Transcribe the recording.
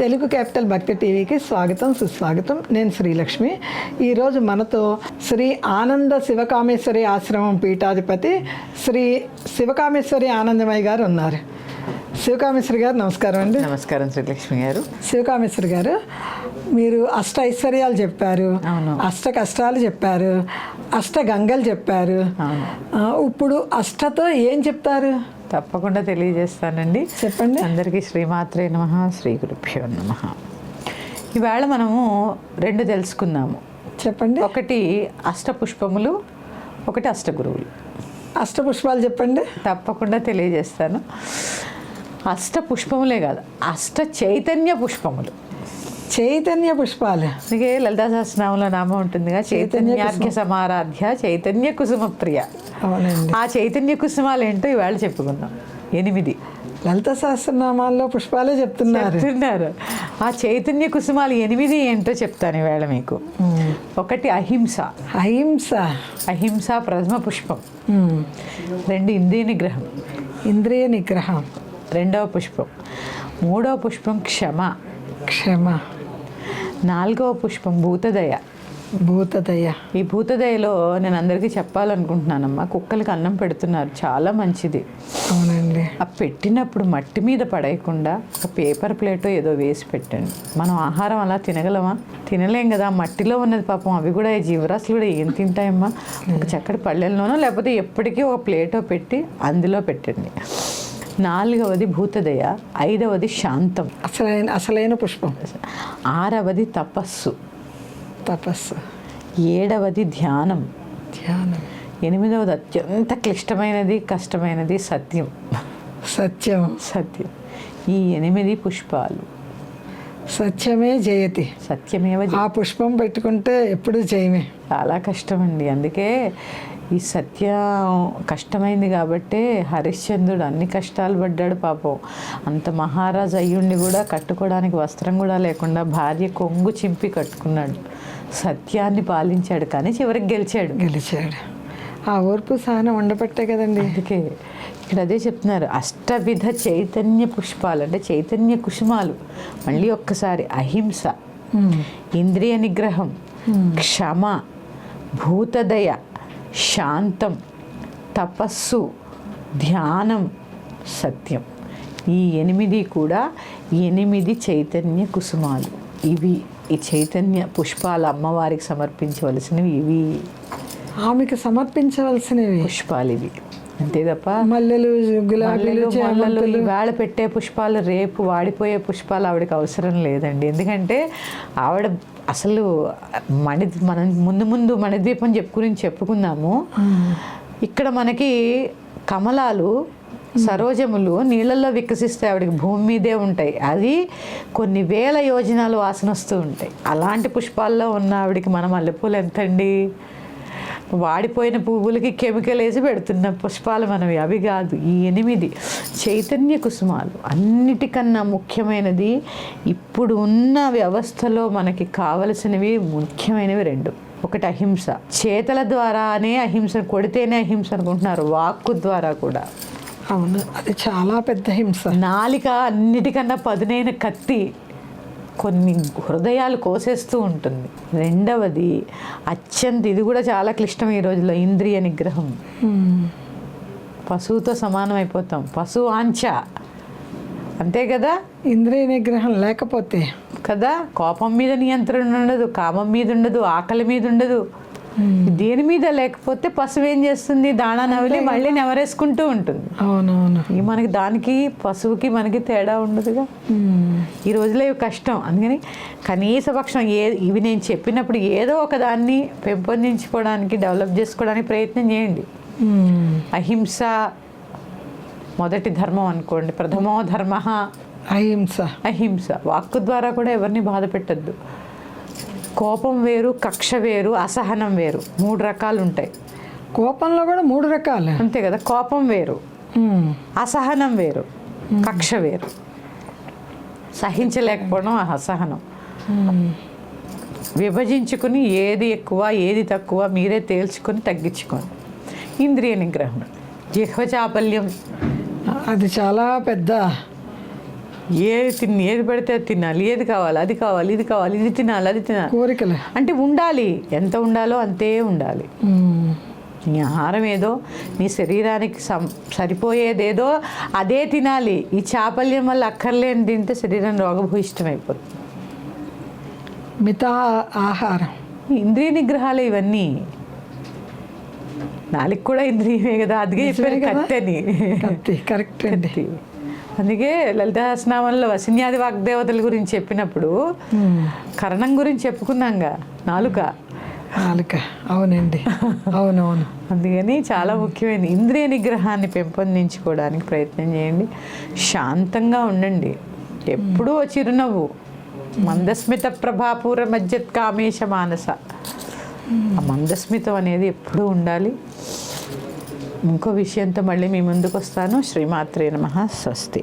Telugu capital భక్తి టీవీకి స్వాగతం సుస్వాగతం. నేను శ్రీలక్ష్మి. ఈరోజు మనతో శ్రీ ఆనంద శివకామేశ్వరి ఆశ్రమం పీఠాధిపతి శ్రీ శివకామేశ్వరి ఆనందమయ్య గారు ఉన్నారు. శివకామేశ్వరి గారు నమస్కారం అండి. నమస్కారం శ్రీలక్ష్మి గారు. శివకామేశ్వరి గారు, మీరు అష్ట ఐశ్వర్యాలు చెప్పారు, అష్ట కష్టాలు చెప్పారు, అష్ట గంగలు చెప్పారు. ఇప్పుడు అష్టతో ఏం చెప్తారు? తప్పకుండా తెలియజేస్తానండి. చెప్పండి. అందరికీ శ్రీమాత్రే నమః, శ్రీ గురుభ్యో నమః. ఈవేళ మనము రెండు తెలుసుకుందాము. చెప్పండి. ఒకటి అష్టపుష్పములు, ఒకటి అష్టగురువులు. అష్టపుష్పాలు చెప్పండి. తప్పకుండా తెలియజేస్తాను. అష్టపుష్పములే కాదు, అష్ట చైతన్య పుష్పములు. చైతన్య పుష్పాలు. అందుకే లలితా సహస్రనామంలో నామం ఉంటుందిగా, చైతన్యాఖ్య సమారాధ్య చైతన్య కుసుమ ప్రియ. అవునండి. ఆ చైతన్య కుసుమాలు ఏంటో ఈవేళ చెప్పుకుందాం. 8 లలిత సహస్రనామాల్లో పుష్పాలే చెప్తున్నారు. ఆ చైతన్య కుసుమాలు 8 ఏంటో చెప్తాను ఈవేళ మీకు. ఒకటి అహింస. అహింస ప్రథమ పుష్పం. 2 ఇంద్రియ నిగ్రహం. ఇంద్రియ నిగ్రహం రెండవ పుష్పం. 3వ పుష్పం క్షమ. 4వ పుష్పం భూతదయ. ఈ భూతదయలో నేను అందరికీ చెప్పాలనుకుంటున్నానమ్మా, కుక్కలకి అన్నం పెడుతున్నారు, చాలా మంచిది. అవునండి. ఆ పెట్టినప్పుడు మట్టి మీద పడేయకుండా ఒక పేపర్ ప్లేటో ఏదో వేసి పెట్టండి. మనం ఆహారం అలా తినగలమా? తినలేం కదా. మట్టిలో ఉన్నది పాపం, అవి కూడా జీవరాశులు కూడా ఏం తింటాయమ్మా? ఒక చక్కటి పళ్ళెల్లోనో లేకపోతే ఎప్పటికీ ఒక ప్లేటో పెట్టి అందులో పెట్టండి. 4వది భూతదయ. 5వది శాంతం, అసలైన పుష్పం. 6వది తపస్సు. 7వది ధ్యానం. 8వది అత్యంత క్లిష్టమైనది, కష్టమైనది సత్యం. ఈ 8 పుష్పాలు. సత్యమే జయతి. సత్యమేవ. ఆ పుష్పం పెట్టుకుంటే ఎప్పుడు జయమే. చాలా కష్టమండి. అందుకే ఈ సత్యం కష్టమైంది కాబట్టే హరిశ్చంద్రుడు అన్ని కష్టాలు పడ్డాడు పాపం. అంత మహారాజు అయ్యుండి కూడా కట్టుకోవడానికి వస్త్రం కూడా లేకుండా భార్య కొంగు చింపి కట్టుకున్నాడు. సత్యాన్ని పాలించాడు, కానీ చివరికి గెలిచాడు. ఆ ఓర్పు సహనం ఉండబట్టే కదండి. అందుకే ఇక్కడ అదే చెప్తున్నారు. అష్టవిధ చైతన్య పుష్పాలు అంటే చైతన్య కుసుమాలు. మళ్ళీ ఒక్కసారి అహింస, ఇంద్రియ నిగ్రహం, క్షమ, భూతదయ, శాంతం, తపస్సు, ధ్యానం, సత్యం. ఈ 8 కూడా 8 చైతన్య కుసుమాలు. ఇవి ఈ చైతన్య పుష్పాలు అమ్మవారికి సమర్పించవలసినవి. ఇవి ఆమెకు సమర్పించవలసినవి పుష్పాలు ఇవి. అంతే తప్ప మల్లెలు, గులాబీలు, ఈవేళ పెట్టే పుష్పాలు రేపు వాడిపోయే పుష్పాలు ఆవిడకి అవసరం లేదండి. ఎందుకంటే ఆవిడ అసలు మనం ముందు మణిద్వీపం గురించి చెప్పుకున్నాము. ఇక్కడ మనకి కమలాలు, సరోజములు నీళ్ళల్లో వికసిస్తాయి, ఆవిడకి భూమి మీదే ఉంటాయి. అది కొన్ని వేల యోజనాలు వాసన వస్తూ ఉంటాయి. అలాంటి పుష్పాల్లో ఉన్న ఆవిడకి మన మల్లెపూలు ఎంతండి? వాడిపోయిన పువ్వులకి కెమికల్ వేసి పెడుతున్న పుష్పాలు మనవి, అవి కాదు. ఈ 8 చైతన్య కుసుమాలు. అన్నిటికన్నా ముఖ్యమైనది ఇప్పుడు ఉన్న వ్యవస్థలో మనకి కావలసినవి ముఖ్యమైనవి 2. ఒకటి అహింస. చేతల ద్వారానే అహింస, కొడితేనే అహింస అనుకుంటున్నారు, వాక్కు ద్వారా కూడా. అవును, అది చాలా పెద్ద హింస. నాలిక అన్నిటికన్నా పదునైన కత్తి, కొన్ని హృదయాలు కోసేస్తూ ఉంటుంది. 2వది అత్యంత, ఇది కూడా చాలా క్లిష్టం ఈ రోజుల్లో, ఇంద్రియ నిగ్రహం. పశువుతో సమానం అయిపోతాం. పశువు ఆంఛ, అంతే కదా. ఇంద్రియ నిగ్రహం లేకపోతే కదా కోపం మీద నియంత్రణ ఉండదు, కామం మీద ఉండదు, ఆకలి మీద ఉండదు, దేని మీద లేకపోతే పశువు ఏం చేస్తుంది? దాణా నవిలి మళ్ళీ నెవరేసుకుంటూ ఉంటుంది. అవునవును. మనకి దానికి పశువుకి మనకి తేడా ఉండదుగా. ఈ రోజులో ఇవి కష్టం. అందుకని కనీస పక్షం ఇవి నేను చెప్పినప్పుడు ఏదో ఒక దాన్ని పెంపొందించుకోవడానికి, డెవలప్ చేసుకోవడానికి ప్రయత్నం చేయండి. అహింస మొదటి ధర్మం అనుకోండి. ప్రథమో ధర్మ అహింస. వాక్కు ద్వారా కూడా ఎవరిని బాధ పెట్టద్దు. కోపం వేరు, కక్ష వేరు, అసహనం వేరు, 3 రకాలు ఉంటాయి. కోపంలో కూడా 3 రకాలు, అంతే కదా. కోపం వేరు, అసహనం వేరు, కక్ష వేరు. సహించలేకపోవడం అసహనం. విభజించుకుని ఏది ఎక్కువ ఏది తక్కువ మీరే తేల్చుకొని తగ్గించుకోండి. ఇంద్రియ నిగ్రహం, జిహ్వ చాపల్యం, అది చాలా పెద్ద ఏది పడితే అది తినాలి, ఏది కావాలి అది కావాలి, ఇది కావాలి, ఇది తినాలి, అది తినాలి. కోరికలే. అంటే ఉండాలి, ఎంత ఉండాలో అంతే ఉండాలి. నీ ఆహారం ఏదో, నీ శరీరానికి సరిపోయేదేదో అదే తినాలి. ఈ చాపల్యం వల్ల అక్కర్లేని తింటే శరీరం రోగభూయిష్టమైపోతుంది. మిత ఆహారం, ఇంద్రియ నిగ్రహాలు ఇవన్నీ. నాలుగు కూడా ఇంద్రియమే కదా, అందుకే చెప్పారు కత్తెని. కత్తి కరెక్ట్ అండి. అందుకే లలితా సహస్రనామంలో వసిన్యాది వాగ్దేవతల గురించి చెప్పినప్పుడు కరణం గురించి చెప్పుకున్నాంగా, నాలుక. అవునండి, అవునవును. అందుకని చాలా ముఖ్యమైనది. ఇంద్రియ నిగ్రహాన్ని పెంపొందించుకోవడానికి ప్రయత్నం చేయండి. శాంతంగా ఉండండి. ఎప్పుడూ చిరునవ్వు. మందస్మిత ప్రభాపూర మజ్జత్ కామేశ మానస. ఆ మందస్మితం అనేది ఎప్పుడూ ఉండాలి. ఇంకో విషయంతో మళ్ళీ మీ ముందుకు వస్తాను. శ్రీమాత్రే నమః. స్వస్తి.